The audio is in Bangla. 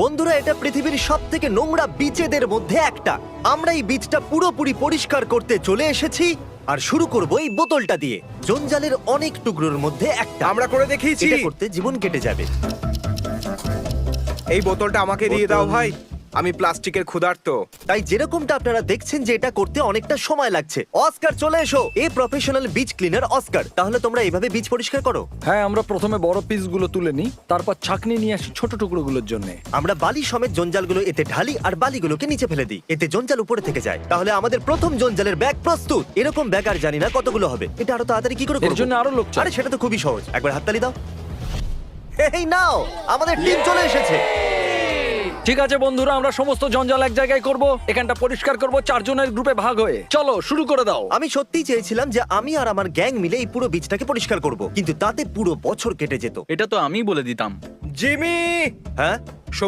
বন্ধুরা, এটা পৃথিবীর সবথেকে নোংরা বিচেদের মধ্যে একটা। আমরা এই বিচটা পুরোপুরি পরিষ্কার করতে চলে এসেছি আর শুরু করব এই বোতলটা দিয়ে। জঞ্জালের অনেক টুকরোর মধ্যে একটা। আমরা করে দেখিয়েছি। এটা করতে জীবন কেটে যাবে। এই বোতলটা আমাকে দিয়ে দাও ভাই, আমি প্লাস্টিকের ক্ষুধার্ত। তাই যেরকমটা আপনারা দেখছেন যে এটা করতে অনেকটা সময় লাগছে। অস্কার, চলে এসো। এই প্রফেশনাল বিচ ক্লিনার অস্কার। তাহলে তোমরা এইভাবে বিচ পরিষ্কার করো? হ্যাঁ, আমরা প্রথমে বড় পিসগুলো তুলে নিই, তারপর ছাঁকনি নিয়ে আসি ছোট টুকরোগুলোর জন্য। আমরা বালি সমেত জঞ্জালগুলো এতে ঢালি আর বালিগুলোকে নিচে ফেলে দিই। এতে জঞ্জাল উপরে থেকে যায়। তাহলে আমাদের প্রথম জঞ্জালের ব্যাগ প্রস্তুত। এরকম ব্যাগ আর জানি না কতগুলো হবে। এটা আরো তাড়াতাড়ি কি করে এর করব? জন্য আরো লোক চাই। আরে সেটা তো খুবই সহজ। একবার হাততালি দাও। এই নাও, আমাদের টিম চলে এসেছে। ঠিক আছে বন্ধুরা, আমরা সমস্ত জঞ্জাল এক জায়গায় করব, এখানটা পরিষ্কার করব 4 জনের গ্রুপে ভাগ হয়ে। চলো শুরু করে দাও। আমি সত্যিই চেয়েছিলাম যে আমি আর আমার গ্যাং মিলে এই পুরো বিচটাকে পরিষ্কার করব, কিন্তু তাতে পুরো বছর কেটে যেত। এটা তো আমিই বলে দিতাম। জিমি, হ্যাঁ,